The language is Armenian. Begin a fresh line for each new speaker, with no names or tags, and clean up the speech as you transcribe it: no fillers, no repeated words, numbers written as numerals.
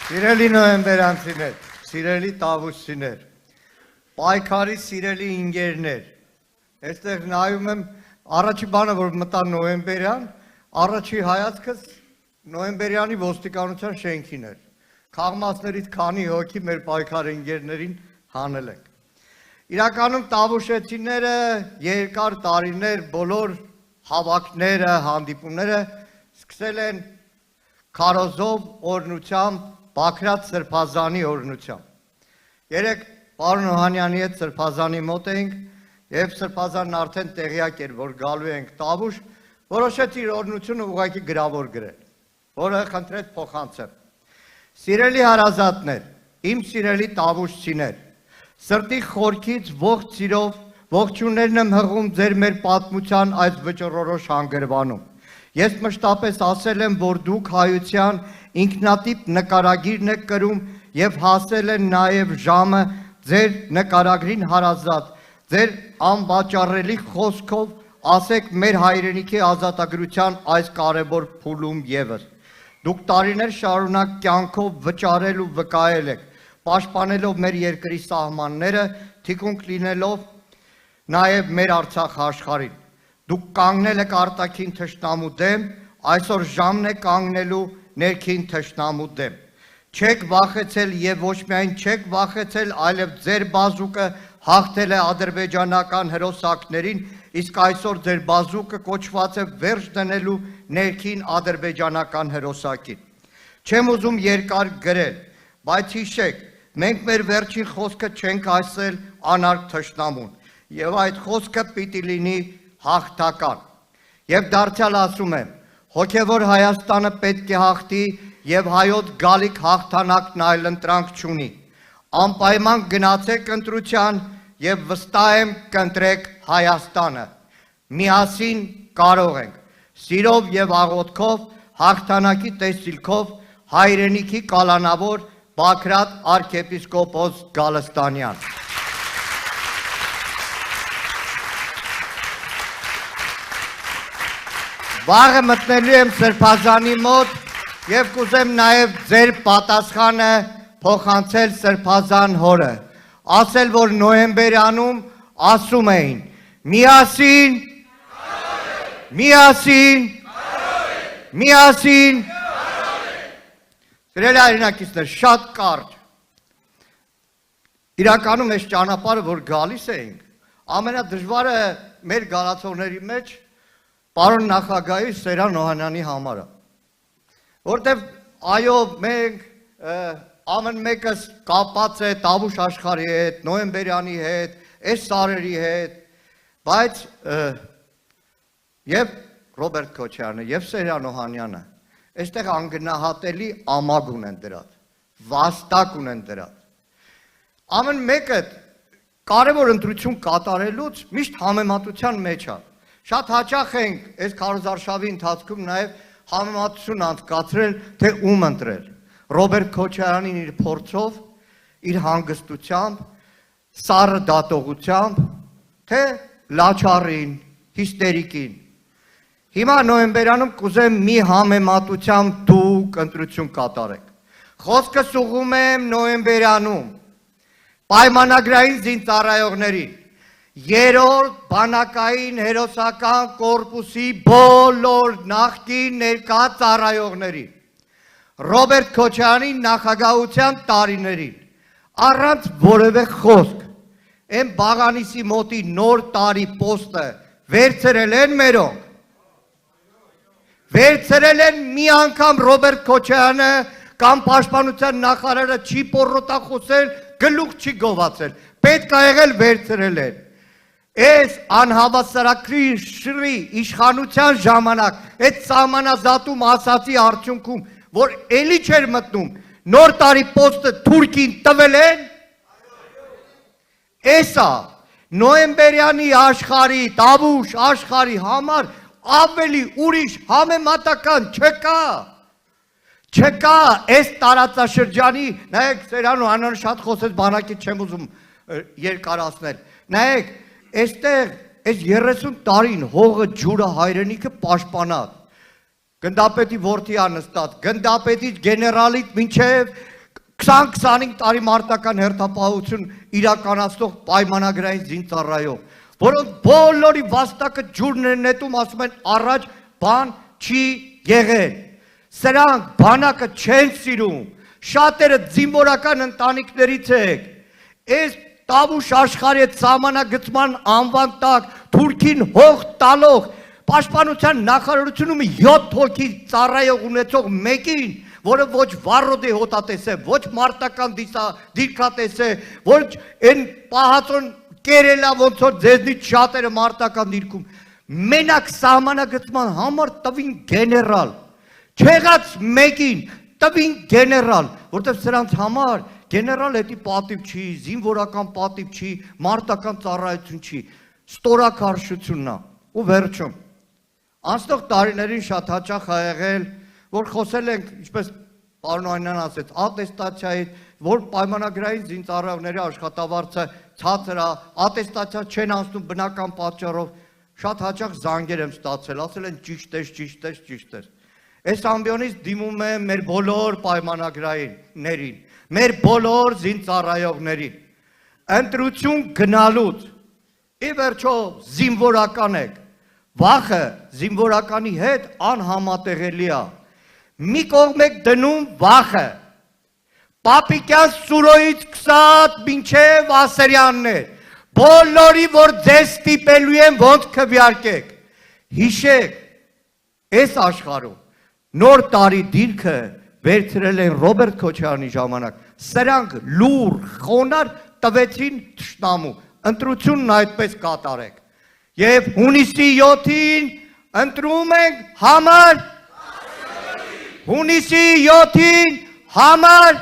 Սիրելի նոյեմբերանցիներ, սիրելի տավուշցիներ, պայքարի սիրելի ինգերներ, այստեղ նայում եմ առաջի բանը, որ մտա նոյեմբերյան, առաջի հայացքս նոյեմբերյանի ոստիկանության շենքին էր, քաղմասներից քանի հոգի մեր պայքարի ինգերներին հանել ենք։ Իրականում տավուշեցիները երկար տարիներ բոլոր հավաքները, հանդիպումները սկսել են քարոզով օրնությամբ, Բաքրատ Սրբազանի օրնությամբ։ Երեք պարոն Օհանյանի հետ Սրբազանի մոտ էինք և Սրբազանն արդեն տեղյակ էր, որ գալու ենք տավուշ, որոշեց իր օրնությունը ուղղակի գրավոր գրել, որը խնդրեց փոխանցեմ։ Սիրելի հարազատներ, իմ սիրելի տավուշցիներ, սրտի խորքից ողջ սիրով ողջույններն եմ հղում ձեր մեր պատմության այս վճռորոշ հանգրվանում։ Ես մշտապես ասել եմ, որ դուք հայության ինքնատիպ նկարագիրն եք կրում և հասել են նաև ժամը ձեր նկարագրին հարազատ, ձեր անվաճառելի խոսքով ասեք մեր հայրենիքի ազատագրության այս կարևոր փուլում ևս։ Դուք տարիներ շարունակ կյանքով վճարել ու վկայել եք, պաշտպանելով մեր երկրի սահմանները, թիկունք լինելով նաև մեր Արցախ աշխարհին։ Դուք կանգնել եք արտաքին թշնամու դեմ, այսօր ժամն է կանգնելու ներքին թշնամու դեմ։ Չեք վախեցել և ոչ միայն չեք վախեցել, այլև ձեր բազուկը հաղթել է ադրբեջանական հրոսակներին, իսկ այսօր ձեր բազուկը կոչված է վերջ դնելու ներքին ադրբեջանական հրոսակին։ Չեմ ուզում երկար գրել, բայց հիշեք, մենք մեր վերջին խոսքը չենք ասել անարգ թշնամուն, և այդ խոսքը պիտի լինի հաղթական։ Եվ դարձյալ ասում եմ, հոգևոր Հայաստանը պետք է հաղթի և հայոց գալիք հաղթանակն այլընտրանք չունի։ Անպայման գնացեք ընտրության և վստահ եմ կընտրեք Հայաստանը։ Միասին կարող ենք, սիրով և աղոթքով, հաղթանակի տեսիլքով, հայրենիքի կալանավոր Բաքրատ արքեպիսկոպոս Գալստանյան։ Վաղը մտնելու եմ Սրբազանի մոտ և կուզեմ նաև ձեր պատասխանը փոխանցել Սրբազան հորը, ասել, որ նոյեմբերյանում ասում էին միասին, միասին, միասին, սիրելի հայրենակիցներ, շատ կարճ, իրականում այս ճանապարհը, որ գալիս էինք, ամենադժվարը մեր գալացողների մեջ պարոն նախագահի Սերան Օհանյանի համարը, որտև այո մենք ամեն մեկս կապած է տավուշ աշխարհի հետ, նոյեմբերյանի հետ, այս սարերի հետ, բայց և Ռոբերտ Քոչարյանը և Սերան Օհանյանը այստեղ անգնահատելի ամագ ունեն դրած, վաստակ ունեն դրած, ամեն մեկը կարևոր ընտրություն կատարելուց միշտ համեմատության մեջ է։ Շատ հաճախ ենք այս քարոզարշավի ընթացքում նաև համեմատություն անցկացրել, թե ում ընտրել։ Ռոբերտ Քոչարյանին իր փորձով, իր հանգստությամբ, սառը դատողությամբ, թե լաչառին, հիստերիկին։ Հիմա նոյեմբերյանում կուզեմ մի համեմատությամբ դուք ընտրություն կատարեք։ Խոսքս ուղղում եմ նոյեմբերյանում պայմանագրային զինծառայողներին, երրորդ բանակային հերոսական կորպուսի բոլոր նախկին ներկա ծառայողներին, Ռոբերտ Քոչարյանի նախագահության տարիներին, առանց որևէ խոսք, այն Բաղանիսի մոտի նոր տարի պոստը վերցրել են մերոնք, վերցրել են մի անգամ Ռոբերտ Քոչարյանը կամ պաշտպանության նախարարը չի պոռոտախոսել, գլուխ չի գովացել, պետք է եղել վերցրել են։ Այս անհավասարակրի իշխանության ժամանակ, այդ սահմանազատում ասացի արդյունքում, որ էլի չէր մտնում, նոր տարի պոստը թուրքին տվել են, էսա նոյեմբերյանի աշխարհի, տավուշ աշխարհի համար ավելի ուրիշ համեմատական չկա, չկա այս տարածաշրջանի, նայեք Սերան Օհանյանը շատ խոսեց, բանակից չեմ ուզում երկարացնել, նայեք այստեղ այս 30 տարին հողը ջուրը հայրենիքը պաշտպանած, գնդապետի որդի անստած, գնդապետից գեներալից մինչև 20-25 տարի մարտական հերթապահություն իրականացնող պայմանագրային զինծառայող, որոնք բոլորի վաստակը ջուրն են նետում, ասում են առաջ բան չի եղել։ Սրանք բանակը չեն սիրում, շատերը զինվորական ընտանիքներից եք, այս Տավուշ աշխարհի սահմանագծման անվան տակ Թուրքին հող տալող Պաշտպանության նախարարությունում 7 հոգի ծառայող ունեցող մեկին, որը ոչ վառոդի հոտատես է, ոչ մարտական դիրքատես է, ոչ այն պահածոն կերելա ոնց որ ձեզնից շատերը մարտական դիրքում, մենակ սահմանագծման համար տվին գեներալ, չեղած մեկին տվին գեներալ, որտեղ սրանց համար գեներալ հետի պատիվ չի, զինվորական պատիվ չի, մարտական ծառայություն չի, ստորակարշությունն է, ու վերջում։ Անցնող տարիներին շատ հաճախ ա եղել, որ խոսել ենք, ինչպես պարոն Օհանյանն ասեց, ատեստացիայից, որ պայմանագրային զինծառայողների աշխատավարձը ցածր է, ատեստացիա չեն անցնում բնական պատճառով, շատ հաճախ զանգեր եմ ստացել, ասել են ճիշտ ես, ճիշտ ես, ճիշտ ես։ Այս ամբիոնից դիմում եմ մեր բոլոր պայմանագրայիններին, մեր բոլոր զինծառայողներին, ընտրություն գնալուց, ի վերջո զինվորական եք, վախը զինվորականի հետ անհամատեղելի է, մի կողմ եք դնում վախը, Պապիկյան Սուրոյից սկսած մինչև Ասերյաններ, բոլորի որ ձեզ ստիպելու են ոնց քվեարկեք, հիշեք, այս աշխարհում նոր տարի դիրքը վերցրել են Ռոբերտ Քոչարյանի ժամանակ, սրանք լուր, խոնար տվեցին թշնամու, ընտրությունն այդպես կատարեք, և հունիսի 7-ին ընտրում ենք համար, հունիսի 7-ին համար